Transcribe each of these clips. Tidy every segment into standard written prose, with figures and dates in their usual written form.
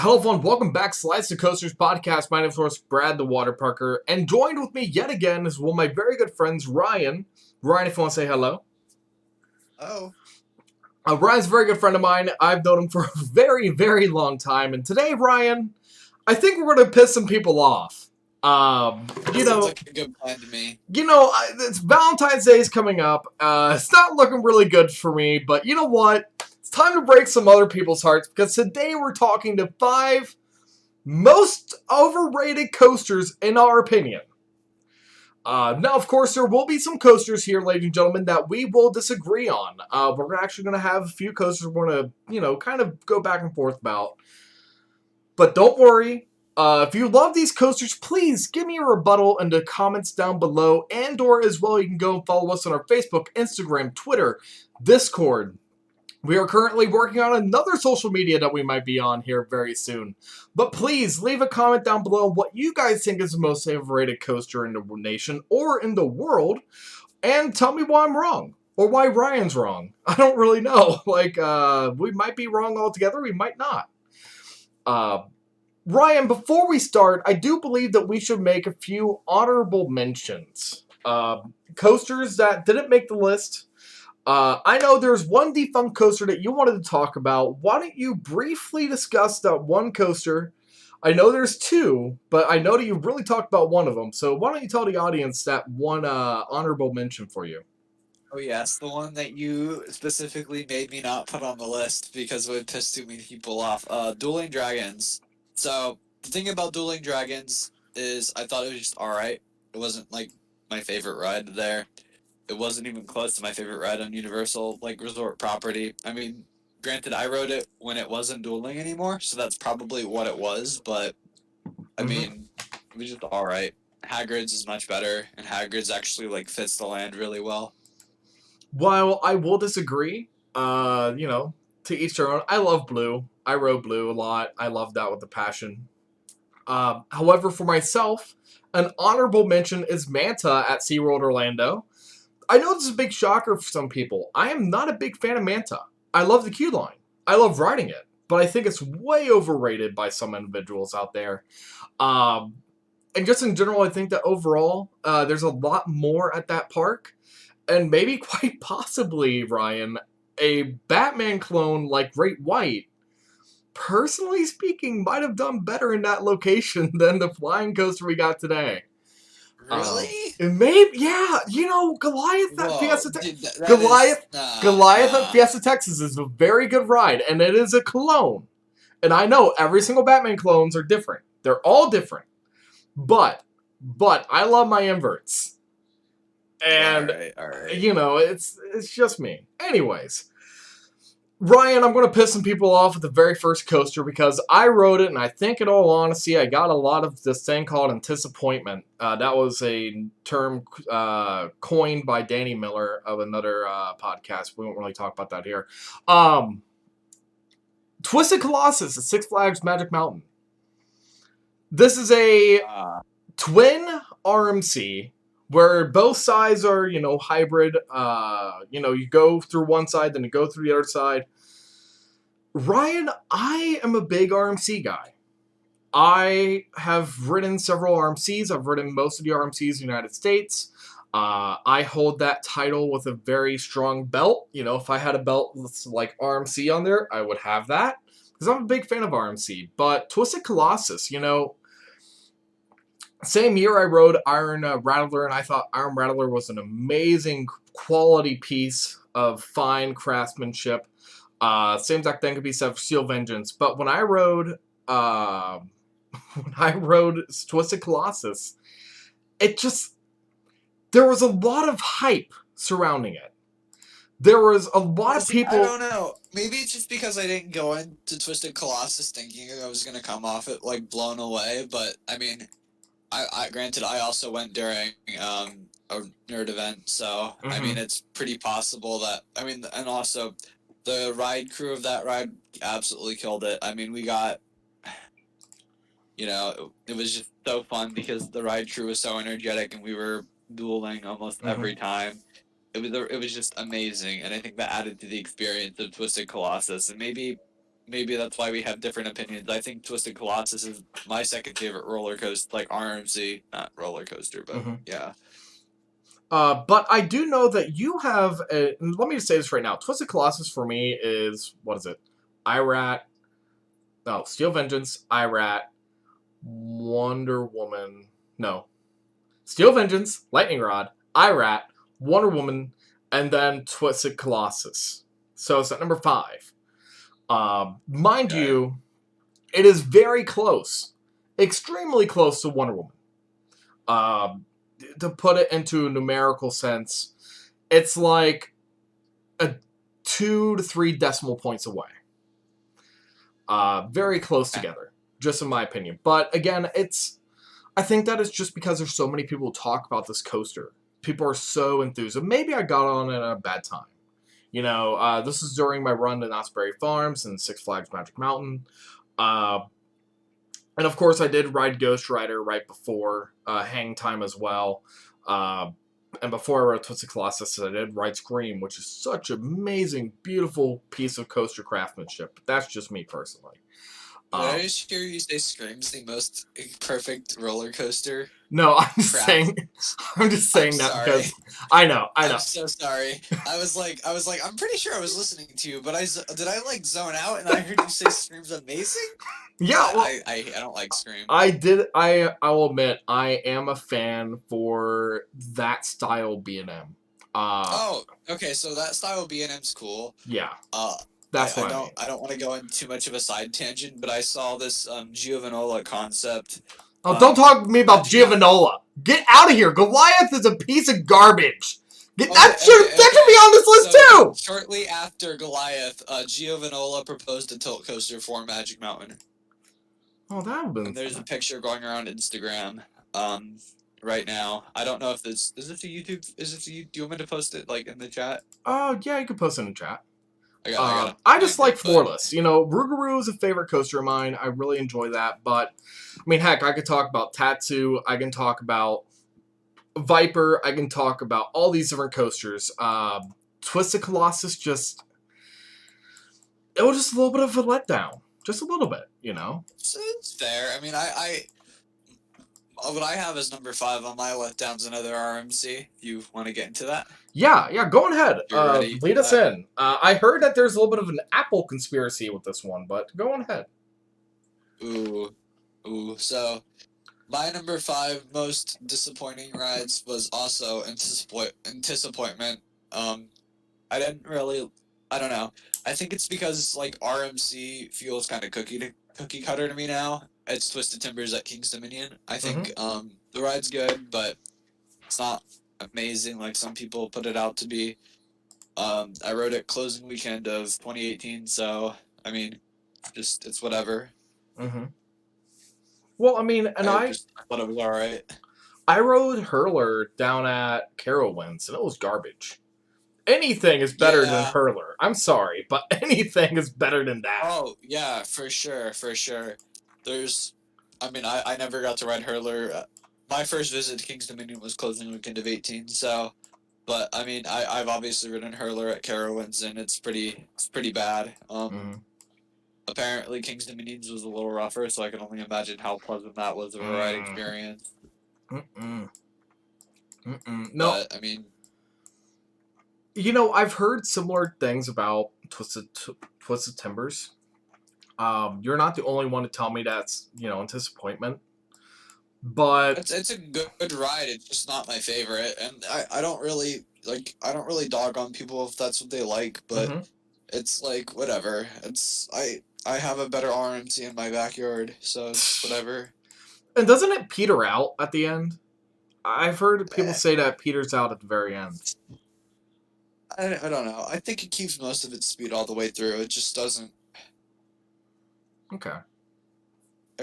Hello, everyone. Welcome back, Slides to Coasters podcast. My name is, of course, Brad the Water Parker, and joined with me yet again is one of my very good friends, Ryan. Ryan, if you want to say hello. Oh. Ryan's a very good friend of mine. I've known him for a very, very long time, and today, Ryan, I think we're going to piss some people off. Sounds like a good plan to me. It's Valentine's Day is coming up. It's not looking really good for me, but you know what? It's time to break some other people's hearts because today we're talking to 5 most overrated coasters in our opinion. Now, of course, there will be some coasters here, ladies and gentlemen, that we will disagree on. We're actually going to have a few coasters we're going to, kind of go back and forth about. But don't worry. If you love these coasters, please give me a rebuttal in the comments down below. And or as well, you can go and follow us on our Facebook, Instagram, Twitter, Discord. We are currently working on another social media that we might be on here very soon. But please leave a comment down below what you guys think is the most overrated coaster in the nation or in the world. And tell me why I'm wrong. Or why Ryan's wrong. I don't really know. We might be wrong altogether. We might not. Ryan, before we start, I do believe that we should make a few honorable mentions. Coasters that didn't make the list. I know there's one defunct coaster that you wanted to talk about. Why don't you briefly discuss that one coaster? I know there's 2, but I know that you really talked about one of them. So why don't you tell the audience that one honorable mention for you? Oh yes, the one that you specifically made me not put on the list because it would piss too many people off. Dueling Dragons. So the thing about Dueling Dragons is I thought it was just alright. It wasn't like my favorite ride there. It wasn't even close to my favorite ride on Universal Resort property. I mean, granted I rode it when it wasn't dueling anymore, so that's probably what it was, but I mean, it was just alright. Hagrid's is much better, and Hagrid's actually fits the land really well. While I will disagree, to each their own. I love Blue. I rode Blue a lot. I love that with a passion. However, for myself, an honorable mention is Manta at SeaWorld Orlando. I know this is a big shocker for some people. I am not a big fan of Manta. I love the queue line. I love riding it. But I think it's way overrated by some individuals out there. And just in general, I think that overall, there's a lot more at that park. And maybe quite possibly, Ryan, a Batman clone like Great White, personally speaking, might have done better in that location than the flying coaster we got today. Really? And maybe, yeah, Goliath at Whoa, Fiesta, dude, that is Goliath, nah, Goliath at nah. Fiesta Texas is a very good ride, and it is a clone. And I know every single Batman clones are different; they're all different. But I love my inverts, and All right. it's just me. Anyways, Ryan, I'm going to piss some people off with the very first coaster because I rode it, and I think, in all honesty, I got a lot of this thing called anticipation. That was a term coined by Danny Miller of another podcast. We won't really talk about that here. Twisted Colossus at Six Flags Magic Mountain. This is a twin RMC where both sides are, hybrid. You go through one side, then you go through the other side. Ryan, I am a big RMC guy. I have ridden several RMCs. I've ridden most of the RMCs in the United States. I hold that title with a very strong belt. If I had a belt with like RMC on there, I would have that because I'm a big fan of RMC. But Twisted Colossus, same year I rode Iron Rattler, and I thought Iron Rattler was an amazing quality piece of fine craftsmanship. Same exact thing could be said for Steel Vengeance. But when I rode Twisted Colossus, there was a lot of hype surrounding it. There was a lot of people. I don't know. Maybe it's just because I didn't go into Twisted Colossus thinking I was gonna come off it blown away. But I mean, I granted I also went during a nerd event, so I mean it's pretty possible that and also the ride crew of that ride absolutely killed it. I mean we got it was just so fun because the ride crew was so energetic and we were dueling almost every time. It was just amazing, and I think that added to the experience of Twisted Colossus. And maybe maybe that's why we have different opinions. I think Twisted Colossus is my second favorite roller coaster, like RMC, not roller coaster, but Mm-hmm. yeah. But I do know that you have. Let me just say this right now. Twisted Colossus for me is what is it? IRAT. No, Steel Vengeance, IRAT, Wonder Woman. No, Steel Vengeance, Lightning Rod, IRAT, Wonder Woman, and then Twisted Colossus. So it's at number 5. Mind Okay. you, it is very close, extremely close to Wonder Woman. To put it into a numerical sense, it's like a 2 to 3 decimal points away. Very close together, just in my opinion. But again, I think that is just because there's so many people who talk about this coaster. People are so enthused. Maybe I got on it at a bad time. This is during my run to Knott's Berry Farms and Six Flags Magic Mountain. And of course, I did ride Ghost Rider right before Hang Time as well. And before I rode Twisted Colossus, I did ride Scream, which is such an amazing, beautiful piece of coaster craftsmanship. But that's just me personally. Did I just hear you say Scream's the most perfect roller coaster? No, I'm just Crap. saying. I'm just saying that sorry. because I know. I'm so sorry. I was like, I'm pretty sure I was listening to you, but did I like zone out and I heard you say Scream's amazing? Yeah, well, I don't like Scream. I will admit I am a fan for that style B&M. Oh, okay. So that style B&M's cool. Yeah. That's what I don't mean. I don't want to go into too much of a side tangent, but I saw this Giovanola concept. Oh, don't talk to me about Giovanola. Get out of here. Goliath is a piece of garbage. That should be on this list too. Shortly after Goliath, Giovanola proposed a tilt coaster for Magic Mountain. Oh, that would be. And there's a picture going around Instagram right now. I don't know if this is this a YouTube. Do you want me to post it like in the chat? Oh yeah, you can post it in the chat. I just like Floorless. Rougarou is a favorite coaster of mine. I really enjoy that. But, I mean, heck, I could talk about Tatsu. I can talk about Viper. I can talk about all these different coasters. Twisted Colossus it was just a little bit of a letdown. Just a little bit, It's fair. I mean, what I have is number 5 on my letdowns, another RMC. You want to get into that? Yeah, go ahead. Lead us in. I heard that there's a little bit of an Apple conspiracy with this one, but go on ahead. Ooh. So, my number 5 most disappointing rides was also Anticipatment. I don't know. I think it's because like RMC feels kind of cookie cutter to me now. It's Twisted Timbers at King's Dominion. I think the ride's good, but it's not amazing like some people put it out to be. I rode it closing weekend of 2018, so I mean, it's whatever. Mm-hmm. Well, I mean, and I thought it was all right. I rode Hurler down at Carowinds, and it was garbage. Anything is better than Hurler. I'm sorry, but anything is better than that. Oh yeah, for sure. I never got to ride Hurler. My first visit to King's Dominion was closing weekend of 18, so, but I mean, I've obviously ridden Hurler at Carowinds, and it's pretty bad. Apparently King's Dominions was a little rougher, so I can only imagine how pleasant that was of a ride experience. No, but, I mean, I've heard similar things about Twisted Timbers. You're not the only one to tell me that's Anticipatment. But it's a good ride. It's just not my favorite, and I don't really dog on people if that's what they like, but it's like whatever. I have a better RMC in my backyard, so it's whatever. And doesn't it peter out at the end? I've heard people say that it peters out at the very end. I don't know. I think it keeps most of its speed all the way through. It just doesn't.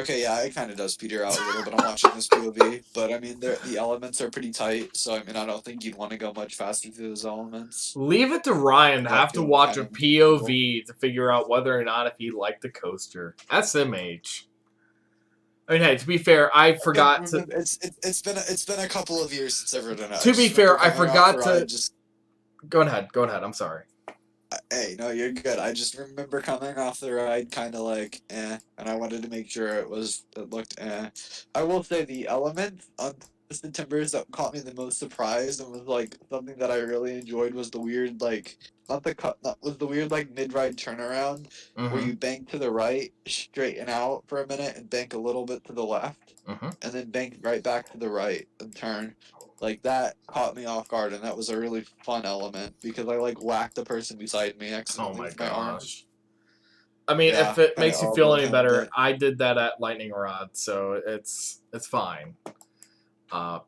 Okay, yeah, it kind of does peter out a little bit. I'm watching this POV, but I mean, the elements are pretty tight, so I mean, I don't think you'd want to go much faster through those elements. Leave it to Ryan to have to watch a POV to figure out whether or not if he liked the coaster. SMH. I mean, hey, to be fair, I forgot to. It's been a couple of years since I've ridden it. To be fair, I forgot to. Go ahead. I'm sorry. Hey, no, you're good. I just remember coming off the ride kind of like, and I wanted to make sure it looked, I will say the element on Twisted Timbers that caught me the most surprised and was like something that I really enjoyed was the weird like, not the cut, not was the weird like mid-ride turnaround where Mm-hmm. you bank to the right, straighten out for a minute, and bank a little bit to the left, Mm-hmm. and then bank right back to the right and turn. Like that caught me off guard, and that was a really fun element because I like whacked the person beside me Oh accidentally my with my arms. gosh. I mean, if Yeah, it and it makes you all feel blew any him, better, but I did that at Lightning Rod, so it's fine.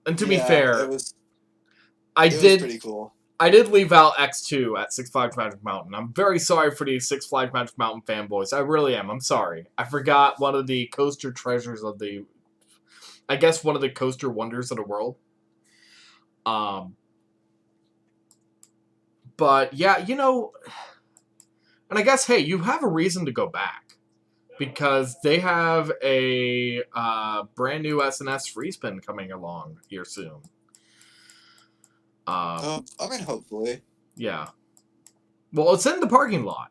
And to be yeah, fair, I it was did pretty cool. I did leave out X2 at Six Flags Magic Mountain. I'm very sorry for these Six Flags Magic Mountain fanboys. I really am. I'm sorry. I forgot one of the coaster treasures of the, I guess one of the coaster wonders of the world. Um, but yeah, and I guess hey, you have a reason to go back because they have a brand new SNS free spin coming along here soon. Um, I mean, hopefully. yeah. Well, it's in the parking lot.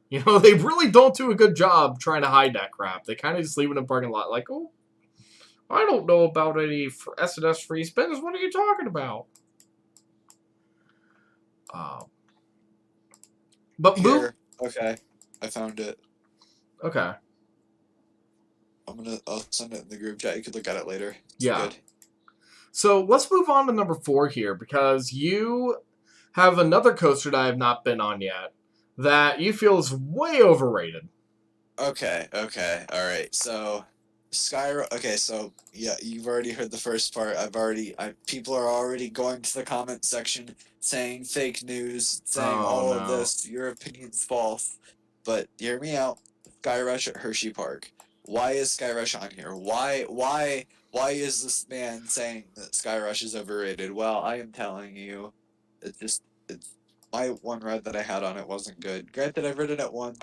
They really don't do a good job trying to hide that crap. They kind of just leave it in the parking lot like, oh, I don't know about any SNS free spins. What are you talking about? Uh, but move. Here, okay, I found it. Okay. I'll send it in the group chat. You could look at it later. It's Yeah. good. So let's move on to number 4 here because you have another coaster that I have not been on yet that you feel is way overrated. Okay, all right. So, Okay, so yeah, you've already heard the first part. People are already going to the comment section saying fake news, saying Oh all of no. this. Your opinion's false. But hear me out. Sky Rush at Hershey Park. Why is Sky Rush on here? Why is this man saying that Sky Rush is overrated? Well, I am telling you, it's my one ride that I had on it wasn't good. Granted, I've ridden it once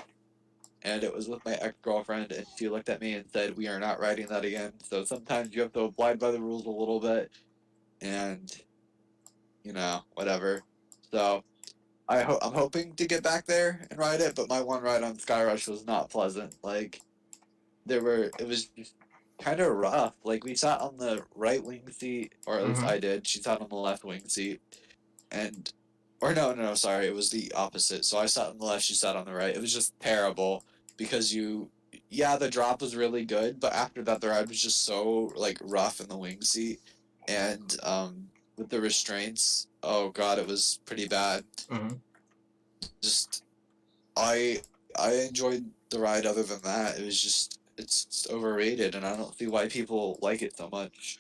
and it was with my ex-girlfriend, and she looked at me and said, "We are not riding that again." So sometimes you have to abide by the rules a little bit, and whatever. So I'm hoping to get back there and ride it, but my one ride on Skyrush was not pleasant. Like it was just kind of rough. Like we sat on the right wing seat, or at least Mm-hmm. I did. She sat on the left wing seat, and or no, sorry, it was the opposite. So I sat on the left, she sat on the right. It was just terrible because yeah, the drop was really good, but after that, the ride was just so like rough in the wing seat, and with the restraints, oh god, it was pretty bad. Mm-hmm. Just I I enjoyed the ride. Other than that, it's overrated, and I don't see why people like it so much.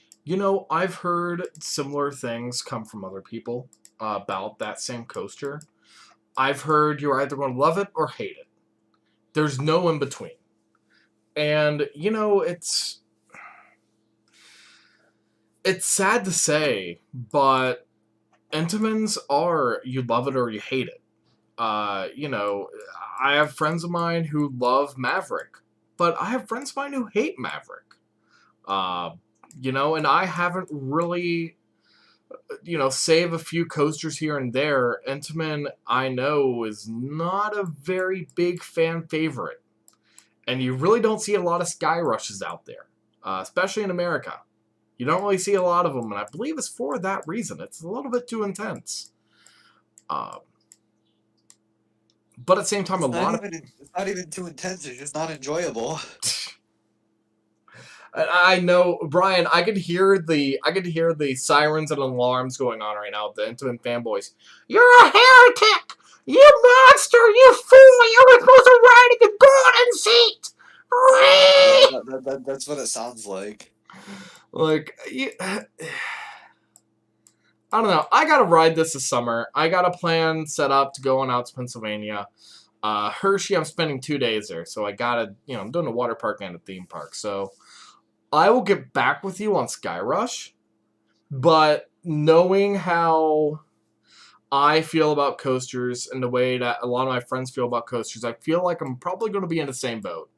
I've heard similar things come from other people about that same coaster. I've heard you're either going to love it or hate it. There's no in between. And it's sad to say, but Entenmann's are you love it or you hate it. I have friends of mine who love Maverick, but I have friends of mine who hate Maverick. Uh, and I haven't really, save a few coasters here and there. Entenmann, I know, is not a very big fan favorite. And you really don't see a lot of Sky Rushes out there, especially in America. You don't really see a lot of them, and I believe it's for that reason. It's a little bit too intense. Uh, but at the same time, a lot of It's not even too intense. It's just not enjoyable. I know, Brian. I could hear the sirens and alarms going on right now. The Intimate fanboys. You're a heretic! You monster! You fool! You were supposed to ride in the golden seat. Yeah, Whee! that's what it sounds like. Like, I don't know. I gotta ride this summer. I got a plan set up to going out to Pennsylvania. Hershey, I'm spending 2 days there, so I gotta, I'm doing a water park and a theme park. So I will get back with you on Sky Rush. But knowing how I feel about coasters and the way that a lot of my friends feel about coasters, I feel like I'm probably going to be in the same boat.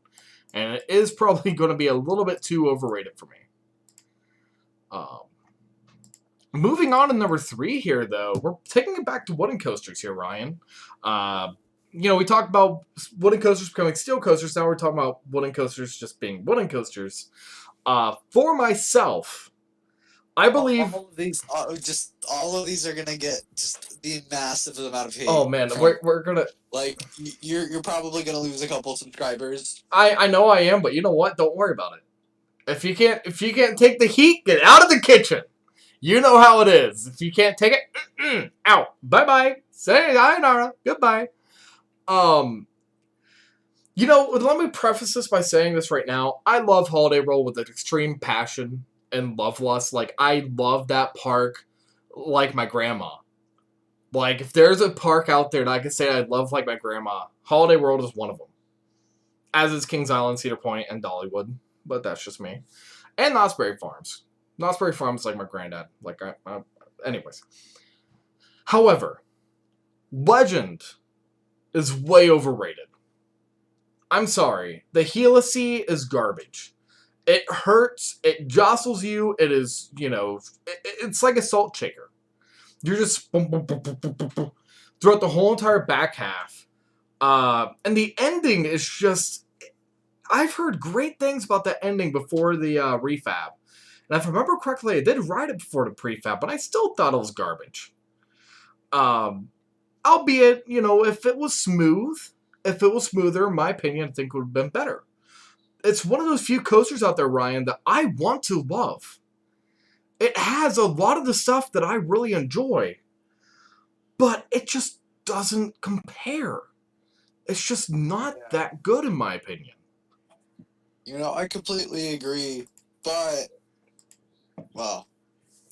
And it is probably going to be a little bit too overrated for me. Um, Moving on to number 3 here, though, we're taking it back to wooden coasters here, Ryan. Uh, we talked about wooden coasters becoming steel coasters. Now we're talking about wooden coasters just being wooden coasters. For myself, I believe. All of these are gonna get just the massive amount of Oh hate man, from we're gonna. like you're probably gonna lose a couple subscribers. I know I am, but you know what? Don't worry about it. If you can't take the heat, get out of the kitchen. You know how it is. If you can't take it, out. Bye bye. Say sayonara. Goodbye. Um, let me preface this by saying this right now. I love Holiday Roll with an extreme passion and love lust. Like, I love that park like my grandma. Like, if there's a park out there that I can say I love like my grandma, Holiday World is one of them. As is Kings Island, Cedar Point, and Dollywood. But that's just me. And Knott's Berry Farms. Knott's Berry Farms is like my granddad. Anyways. However, Legend is way overrated. I'm sorry. The helice is garbage. It hurts. It jostles you. It is, it's like a salt shaker. You're just boom, boom, boom, boom, boom, boom, boom, throughout the whole entire back half. And the ending is just. I've heard great things about the ending before the refab. And if I remember correctly, I did write it before the prefab, but I still thought it was garbage. Albeit, if it was smoother, in my opinion, I think it would have been better. It's one of those few coasters out there, Ryan, that I want to love. It has a lot of the stuff that I really enjoy, but it just doesn't compare. It's just not that good, in my opinion. I completely agree, but well,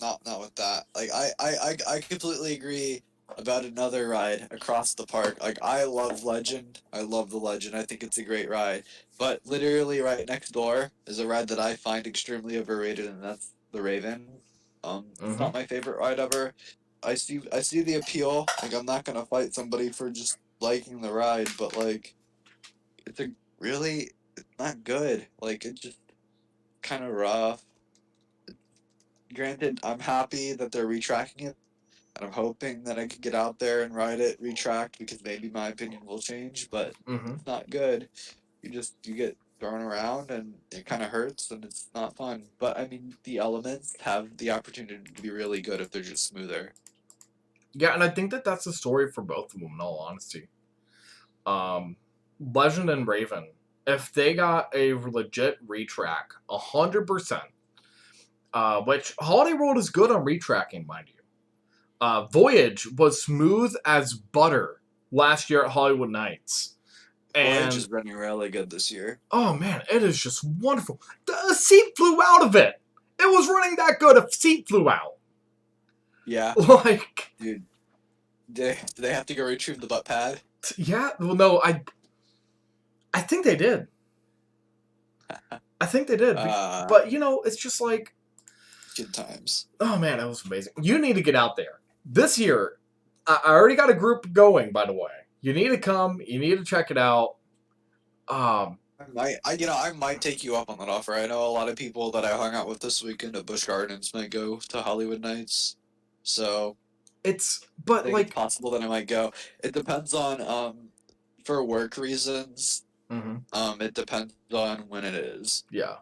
not with that. Like I completely agree about another ride across the park. Like I love Legend. I love the Legend. I think it's a great ride. But literally right next door is a ride that I find extremely overrated, and that's the Raven. It's not my favorite ride ever. I see the appeal. Like I'm not gonna fight somebody for just liking the ride, but like it's a really it's not good. Like it's just kind of rough. Granted, I'm happy that they're retracking it, and I'm hoping that I could get out there and ride it retracked because maybe my opinion will change, but Mm-hmm. it's not good. You get thrown around and it kind of hurts and it's not fun. But I mean, the elements have the opportunity to be really good if they're just smoother. Yeah, and I think that that's the story for both of them, in all honesty. Legend and Raven, if they got a legit retrack, 100%, which Holiday World is good on retracking, mind you. Voyage was smooth as butter last year at Hollywood Nights. Voyage And, is running really good this year. oh man, it is just wonderful. The seat flew out of it. It was running that good, a seat flew out. Yeah, Like, dude. Do they have to go retrieve the butt pad? yeah, well, no, I think they did. I think they did. But, it's just like, Good times. oh man, that was amazing. You need to get out there. This year, I already got a group going, by the way. You need to come. You need to check it out. I might take you up on that offer. I know a lot of people that I hung out with this weekend at Busch Gardens might go to Hollywood Nights, so I but think it's like, possible that I might go. It depends on for work reasons. mm-hmm. It depends on when it is. Yeah.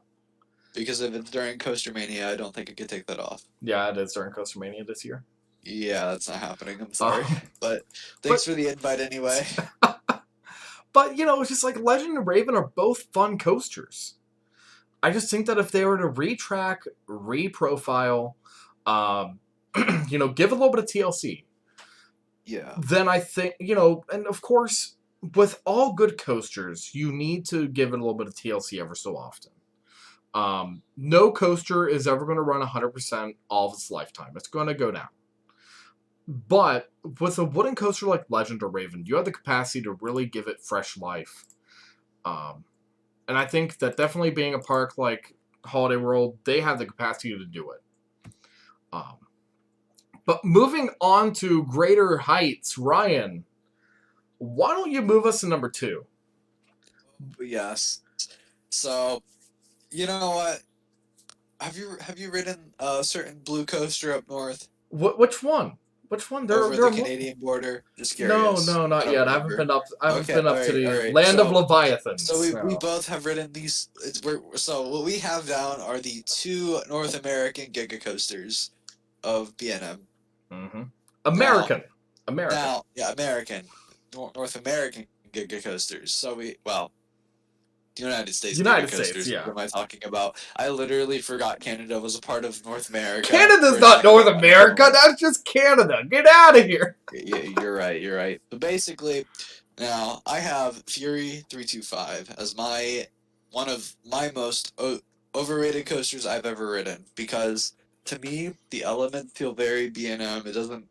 Because if it's during Coaster Mania, I don't think I could take that off. Yeah, it is during Coaster Mania this year. Yeah, that's not happening. I'm sorry, but but thanks for the invite anyway. but it's just like Legend and Raven are both fun coasters. I just think that if they were to retrack, reprofile, give a little bit of TLC. Yeah. Then I think, and of course, with all good coasters, you need to give it a little bit of TLC ever so often. No coaster is ever going to run 100% all of its lifetime. It's going to go down. But with a wooden coaster like Legend or Raven, you have the capacity to really give it fresh life. And I think that definitely being a park like Holiday World, they have the capacity to do it. But moving on to greater heights, Ryan, why don't you move us to number 2? Yes. So, you know what? Have you ridden a certain blue coaster up north? Which one? Which one? Over They're the a lo- Canadian border? Just No, curious. no, I not don't yet. I haven't remember. been up. I haven't Okay, been up to all the right. land of So Leviathans. we No. both have ridden these. So what we have down are the two North American Giga Coasters of B&M. Mm-hmm. Now, American. American. yeah, North American Giga Coasters. So the United States Giga United States. Coasters. Yeah. What am I talking about? I literally forgot Canada was a part of North America for Canada's a not second. North America. That's just Canada. Get out of here. Yeah, you're right. You're right. But basically, now I have Fury 325 as one of my most overrated coasters I've ever ridden because to me the elements feel very B&M. It doesn't.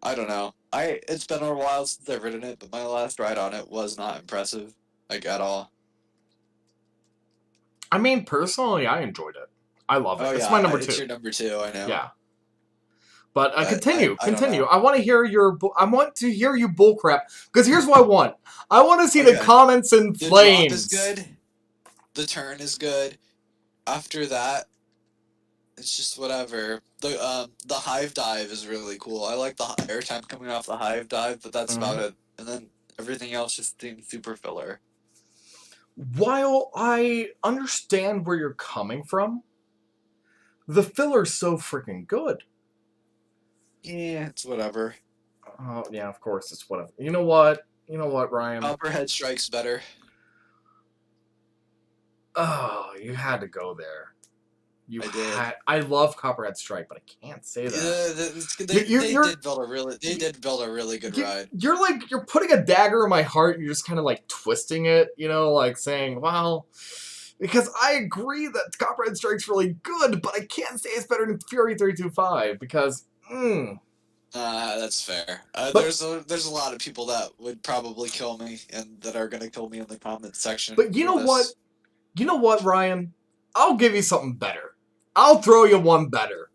I don't know. It's been a while since I've ridden it, but my last ride on it was not impressive, like at all. I mean, personally, I enjoyed it. I love it. Oh It's yeah, my number it's 2. your number two. I know. Yeah. But But continue. I don't know. I want to hear I want to hear you bullcrap because here's what I want. I want to see the Okay. comments in The drop flames. is good. The turn is good. After that, it's just whatever. The hive dive is really cool. I like the airtime coming off the hive dive, but that's about it. And then everything else just seems super filler. While I understand where you're coming from, the filler's so freaking good. Yeah, it's whatever. Oh yeah, of course it's whatever. You know what, Ryan? Copperhead Strike's better. Oh, you had to go there. I did. I love Copperhead Strike, but I can't say that. They did build a really good ride. You're putting a dagger in my heart and you're just kind of like twisting it, like saying, well, because I agree that Copperhead Strike's really good, but I can't say it's better than Fury 325 because, That's fair. There's a lot of people that would probably kill me and that are gonna kill me in the comment section. But you know what? You know what, Ryan? I'll give you something better. I'll throw you one better.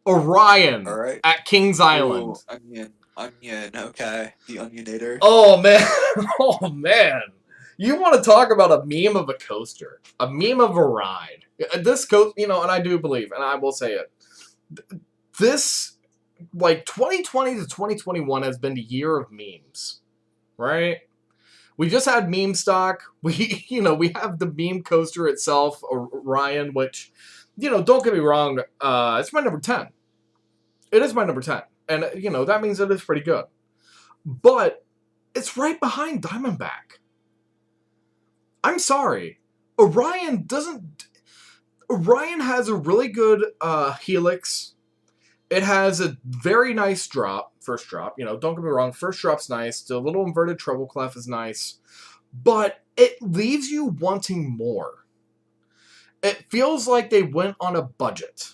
Orion at Kings Island. Ooh, onion, okay. The Onionator. Oh, man. Oh, man. You want to talk about a meme of a coaster. A meme of a ride. This coast, and I do believe, and I will say it. This, 2020 to 2021 has been the year of memes. Right? We just had meme stock. We have the meme coaster itself, Orion, which, don't get me wrong, it's my number 10. It is my number 10. And, that means it is pretty good. But it's right behind Diamondback. I'm sorry. Orion has a really good helix. It has a very nice first drop. Don't get me wrong, first drop's nice. The little inverted treble clef is nice. But it leaves you wanting more. It feels like they went on a budget.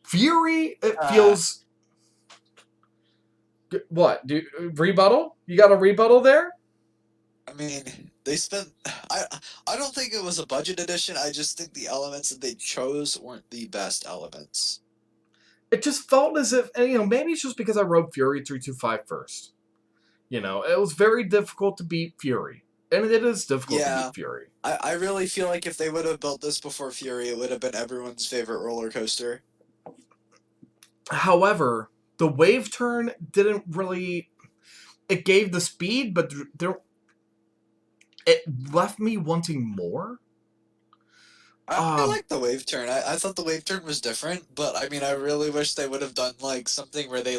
Fury, it feels... What? Rebuttal? You got a rebuttal there? I mean, they spent... I don't think it was a budget edition. I just think the elements that they chose weren't the best elements. It just felt as if... And, maybe it's just because I rode Fury 325 first. It was very difficult to beat Fury. And it is difficult to beat Fury. I really feel like if they would have built this before Fury, it would have been everyone's favorite roller coaster. However, the wave turn didn't really... It gave the speed, but it left me wanting more. I like the wave turn. I thought the wave turn was different, but I mean, I really wish they would have done something where they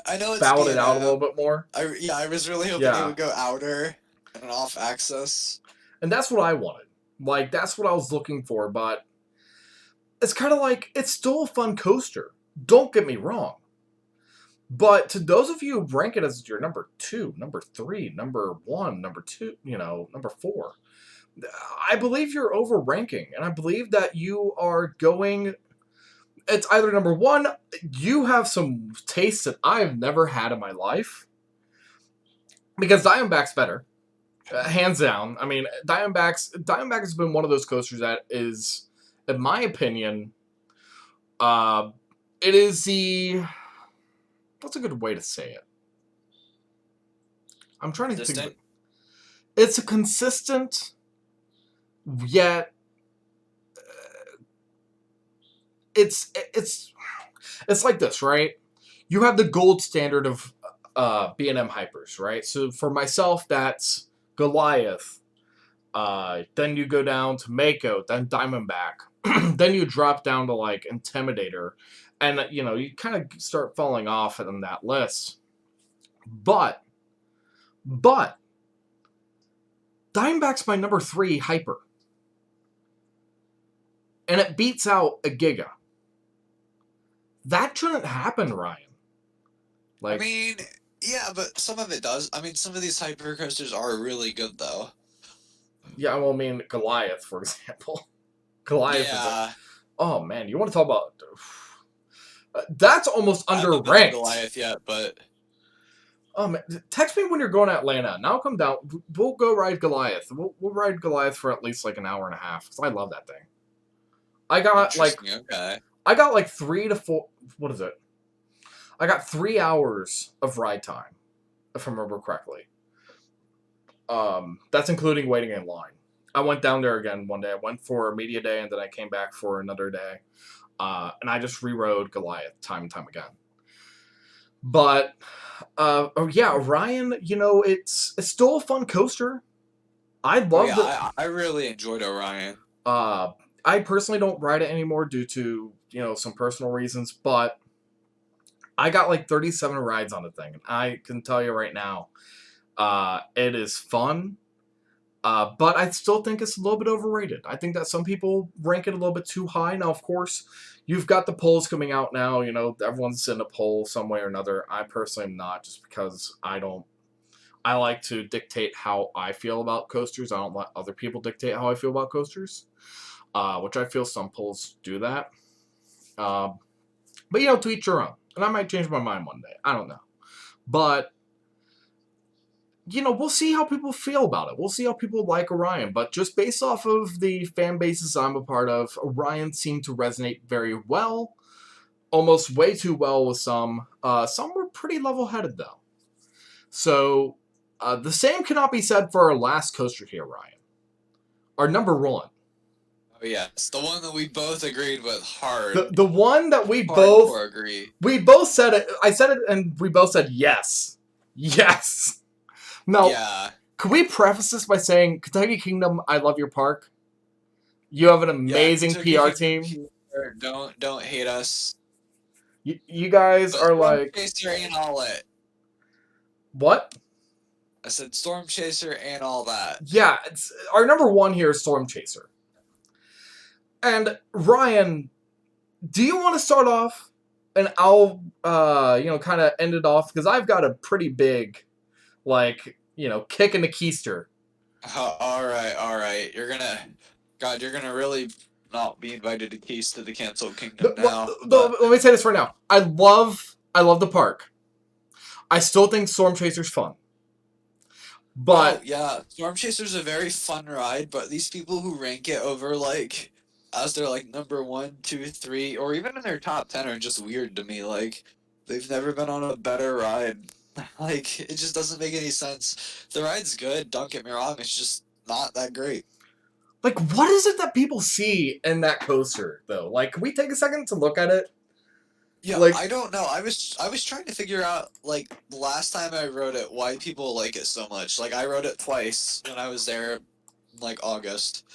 I know it's bowed it out a little bit more. I was really hoping they would go outer and off axis. And that's what I wanted. That's what I was looking for, but it's kind of it's still a fun coaster. Don't get me wrong. But to those of you who rank it as your number 2, number 3, number 1, number 2, number 4, I believe you're overranking, and I believe that you are going... It's either number 1, you have some taste that I've never had in my life, because Diamondback's better, hands down. I mean, Diamondback has been one of those coasters that is, in my opinion, it is the... What's a good way to say it? I'm trying to think. It's a consistent, yet it's It's like this, right? You have the gold standard of B&M hypers, right? So for myself, that's Goliath. Then you go down to Mako, then Diamondback. Then you drop down to like Intimidator. And, you kind of start falling off on that list. But, Diamondback's my number 3 hyper. And it beats out a Giga. That shouldn't happen, Ryan. I mean, yeah, but some of it does. I mean, some of these hypercoasters are really good, though. Yeah, well, I mean, Goliath, for example. Goliath Yeah. Oh, man, you want to talk about... that's almost I haven't been underranked. to Goliath yet, but... Oh, man, text me when you're going to Atlanta. Now come down. We'll go ride Goliath. We'll ride Goliath for at least like an hour and a half, because I love that thing. I got like 3 to 4... What is it? I got 3 hours of ride time, if I remember correctly. That's including waiting in line. I went down there again one day. I went for a media day, and then I came back for another day. And I just rerode Goliath time and time again. But, Orion, it's still a fun coaster. I love it. I really enjoyed Orion. I personally don't ride it anymore due to, some personal reasons, but I got like 37 rides on the thing. And I can tell you right now, it is fun. But I still think it's a little bit overrated. I think that some people rank it a little bit too high. Now, of course, you've got the polls coming out now. Everyone's in a poll some way or another. I personally am not, just because I like to dictate how I feel about coasters. I don't let other people dictate how I feel about coasters, which I feel some polls do that. But, to each your own. And I might change my mind one day. I don't know. But... we'll see how people feel about it. We'll see how people like Orion. But just based off of the fan bases I'm a part of, Orion seemed to resonate very well. Almost way too well with some. Some were pretty level-headed, though. So, the same cannot be said for our last coaster here, Ryan. Our number 1. Oh, yeah. It's the one that we both agreed with hard. The one that we both agree. We both said it. I said it, and we both said yes. Yes. Now, could we preface this by saying, Kentucky Kingdom, I love your park. You have an amazing PR team. Don't hate us. You guys are like... Storm Chaser and all it. What? I said Storm Chaser and all that. Yeah, our number 1 here is Storm Chaser. And, Ryan, do you want to start off? And I'll, kind of end it off, because I've got a pretty big... kick in the keister. All right. You're gonna really not be invited to Keys to the Canceled Kingdom now. Let me say this right now. I love the park. I still think Storm Chaser's fun. But yeah, Storm Chaser's a very fun ride, but these people who rank it over as their number 1, 2, 3, or even in their top 10 are just weird to me. They've never been on a better ride. It just doesn't make any sense. The ride's good, don't get me wrong, it's just not that great. What is it that people see in that coaster, though? Can we take a second to look at it? Yeah, I don't know. I was trying to figure out, the last time I rode it, why people like it so much. I rode it twice when I was there in, August.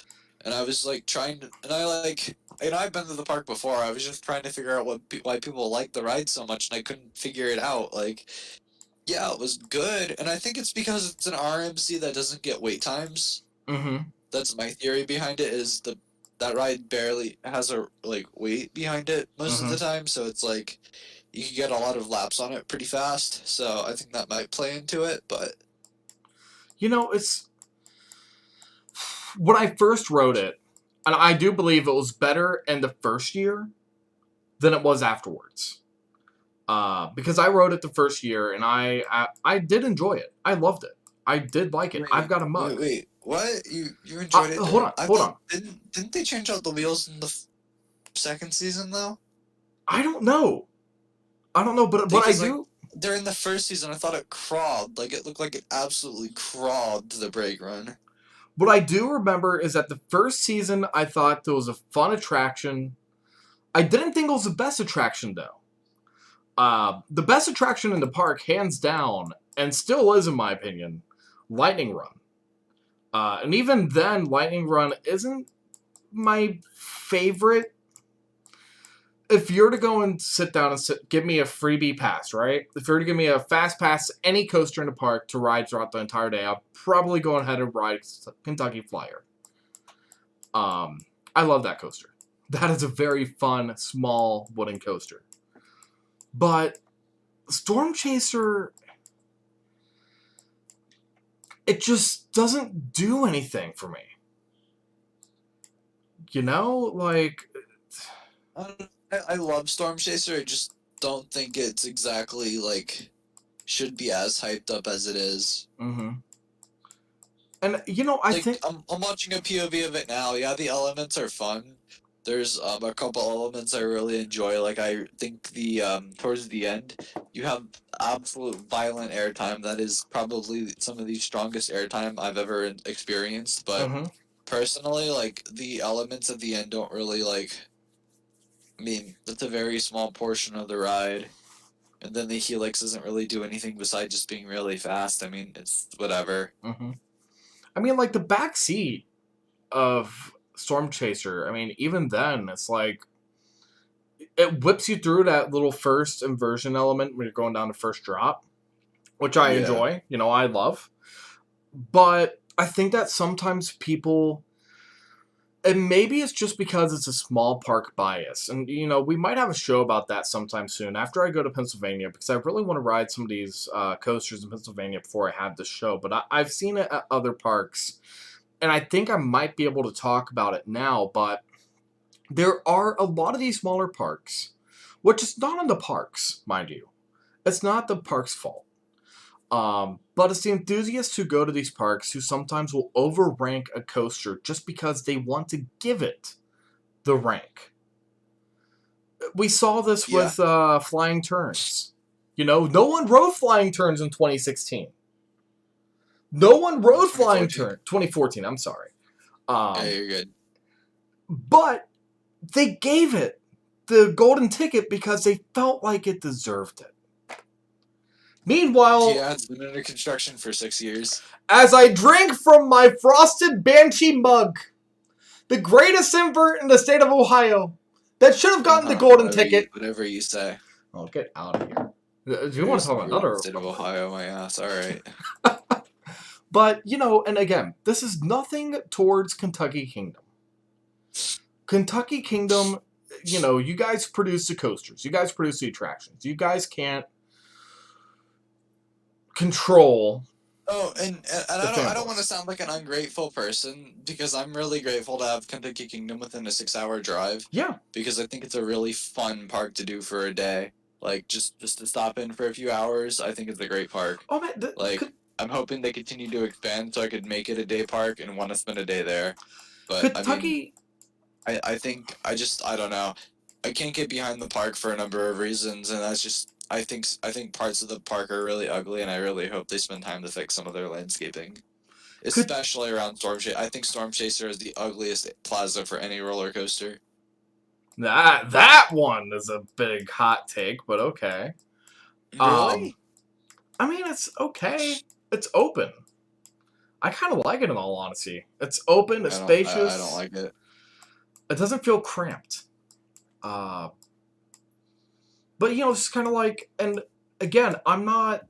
And I was, trying to... And I've been to the park before. I was just trying to figure out why people like the ride so much, and I couldn't figure it out. Yeah, it was good, and I think it's because it's an RMC that doesn't get wait times. Mm-hmm. That's my theory behind it, is that ride barely has a, wait behind it most of the time, so it's, you can get a lot of laps on it pretty fast, so I think that might play into it, but... it's... When I first rode it, and I do believe it was better in the first year than it was afterwards. Because I rode it the first year, and I did enjoy it. I loved it. I did like it. I've got a mug. Wait, what? You enjoyed it? Hold on. Didn't they change out the wheels in the second season, though? I don't know, but what I do... during the first season, I thought it crawled. It looked like it absolutely crawled to the brake run. What I do remember is that the first season, I thought there was a fun attraction. I didn't think it was the best attraction, though. The best attraction in the park, hands down, and still is in my opinion, Lightning Run. And even then, Lightning Run isn't my favorite. If you're to go and sit down and give me a freebie pass, right? If you're to give me a fast pass to any coaster in the park to ride throughout the entire day, I'll probably go ahead and ride Kentucky Flyer. I love that coaster. That is a very fun, small wooden coaster. But Storm Chaser, it just doesn't do anything for me. You know, like... I love Storm Chaser. I just don't think it's exactly like should be as hyped up as it is. Mm-hmm. And you know, I think I'm watching a POV of it now. Yeah, the elements are fun. There's a couple elements I really enjoy. Like I think the towards the end, you have absolute violent airtime. That is probably some of the strongest airtime I've ever experienced. But mm-hmm. personally, like the elements at the end don't really like. I mean, that's a very small portion of the ride. And then the Helix doesn't really do anything besides just being really fast. I mean, it's whatever. Mm-hmm. I mean, like the back seat of Storm Chaser. I mean, even then, it's like it whips you through that little first inversion element when you're going down to first drop, which I enjoy. You know, I love. But I think that sometimes people, and maybe it's just because it's a small park bias, and you know, we might have a show about that sometime soon after I go to Pennsylvania, because I really want to ride some of these coasters in Pennsylvania before I have this show. But I've seen it at other parks, and I think I might be able to talk about it now. But there are a lot of these smaller parks, which is not on the parks, mind you. It's not the park's fault. But it's the enthusiasts who go to these parks who sometimes will overrank a coaster just because they want to give it the rank. We saw this with Flying Turns. You know, no one rode Flying Turns in 2016. No one rode Flying Turns. 2014, I'm sorry. Yeah, you're good. But they gave it the golden ticket because they felt like it deserved it. Meanwhile, yeah, it's been under construction for 6 years. As I drink from my frosted Banshee mug, the greatest invert in the state of Ohio, that should have gotten the golden ticket. Whatever you say. Oh, get out of here. Do you want to talk about another? State of Ohio, my ass. All right. But, you know, and again, this is nothing towards Kentucky Kingdom. Kentucky Kingdom, you know, you guys produce the coasters. You guys produce the attractions. You guys can't control. Oh, and I don't want to sound like an ungrateful person, because I'm really grateful to have Kentucky Kingdom within a 6-hour drive. Yeah. Because I think it's a really fun park to do for a day. Like, just to stop in for a few hours, I think it's a great park. Oh, man. I'm hoping they continue to expand so I could make it a day park and want to spend a day there. But, Kentucky... I think, I don't know. I can't get behind the park for a number of reasons, and that's just... I think parts of the park are really ugly, and I really hope they spend time to fix some of their landscaping, especially around Storm Chaser. I think Storm Chaser is the ugliest plaza for any roller coaster. That one is a big hot take, but okay. Really? I mean, it's okay. It's open. I kind of like it, in all honesty. It's open. It's spacious. I don't like it. It doesn't feel cramped. But, you know, it's kind of like, and again, I'm not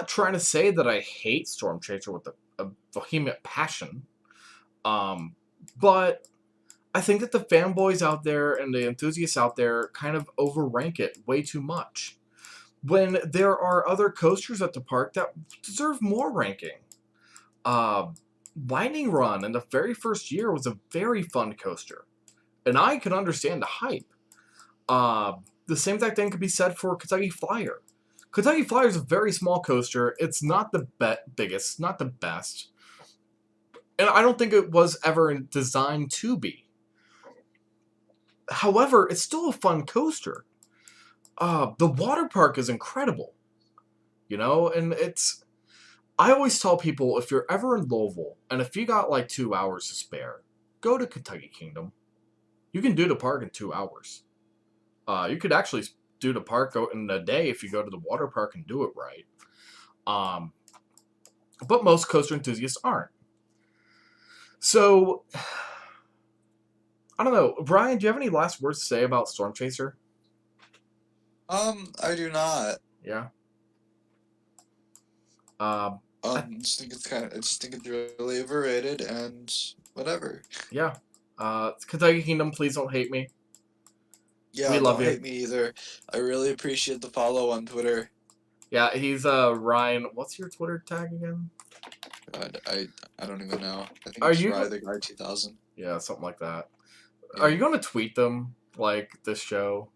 trying to say that I hate Storm Chaser with a vehement passion. But I think that the fanboys out there and the enthusiasts out there kind of overrank it way too much, when there are other coasters at the park that deserve more ranking. Lightning Run in the very first year was a very fun coaster, and I can understand the hype. The same exact thing could be said for Kentucky Flyer. Kentucky Flyer is a very small coaster. It's not the biggest, not the best, and I don't think it was ever designed to be. However, it's still a fun coaster. The water park is incredible, you know, and it's... I always tell people, if you're ever in Louisville, and if you got like 2 hours to spare, go to Kentucky Kingdom. You can do the park in 2 hours. You could actually do the park in a day if you go to the water park and do it right. But most coaster enthusiasts aren't. So, I don't know. Brian, do you have any last words to say about Storm Chaser? I do not. Yeah. Um, I just think it's really overrated and whatever. yeah. Kentucky Kingdom, please don't hate me. Yeah, We love don't you. hate me either. I really appreciate the follow on Twitter. Yeah, he's Ryan. What's your Twitter tag again? God, I don't even know. I think Are it's you? Rye the Guy 2000. Yeah, something like that. Yeah, Are you going to tweet them like this show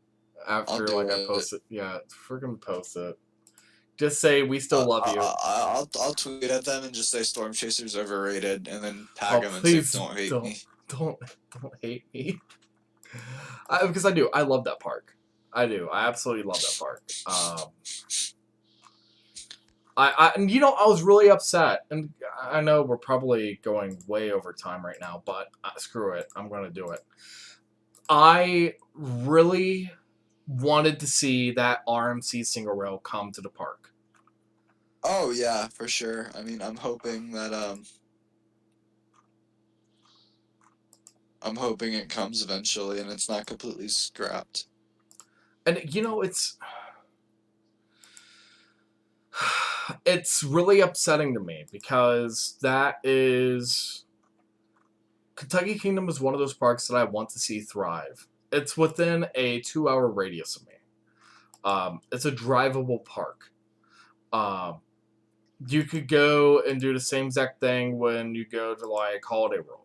I'll after do like I it. post it? Yeah, freaking post it. Just say we still love you. I'll tweet at them and just say Storm Chaser's overrated, and then tag Oh, them and say please don't hate me. don't hate me. Because I do. I love that park. I do. I absolutely love that park. And I was really upset, and I know we're probably going way over time right now, but screw it. I'm going to do it. I really wanted to see that RMC single rail come to the park. Oh yeah, for sure. I mean, I'm hoping it comes eventually and it's not completely scrapped. And it's really upsetting to me because Kentucky Kingdom is one of those parks that I want to see thrive. It's within a 2-hour radius of me. It's a drivable park. You could go and do the same exact thing when you go to like Holiday World.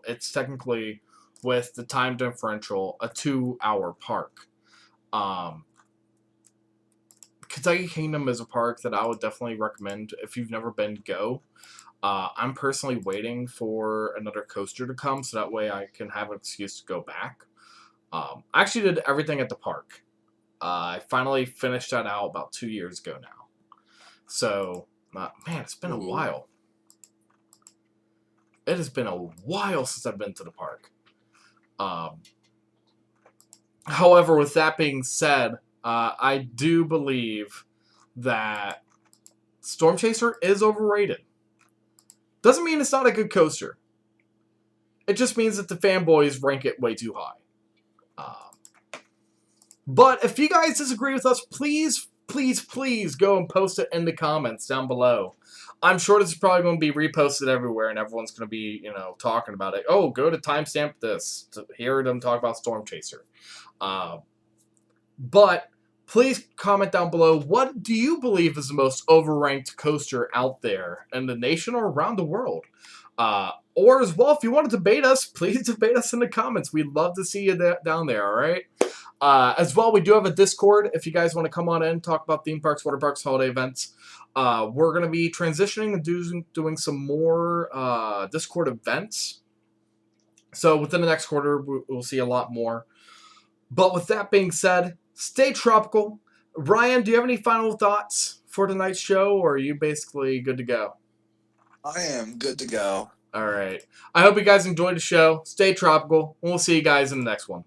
It's technically, with the time differential, a 2-hour park. Kentucky Kingdom is a park that I would definitely recommend. If you've never been, go. I'm personally waiting for another coaster to come so that way I can have an excuse to go back. I actually did everything at the park. I finally finished that out about 2 years ago now. So, man, it's been a Ooh. while. It has been a while since I've been to the park. However, with that being said, I do believe that Storm Chaser is overrated. Doesn't mean it's not a good coaster. It just means that the fanboys rank it way too high. But if you guys disagree with us, please, please, please go and post it in the comments down below. I'm sure this is probably going to be reposted everywhere, and everyone's going to be, talking about it. Oh, go to timestamp this to hear them talk about Storm Chaser. But please comment down below, what do you believe is the most overranked coaster out there in the nation or around the world? Or as well, if you want to debate us, please debate us in the comments. We'd love to see you down there, all right? As well, we do have a Discord if you guys want to come on in, talk about theme parks, water parks, holiday events. We're going to be transitioning and doing some more Discord events. So within the next quarter, we'll see a lot more. But with that being said, stay tropical. Ryan, do you have any final thoughts for tonight's show, or are you basically good to go? I am good to go. All right. I hope you guys enjoyed the show. Stay tropical, and we'll see you guys in the next one.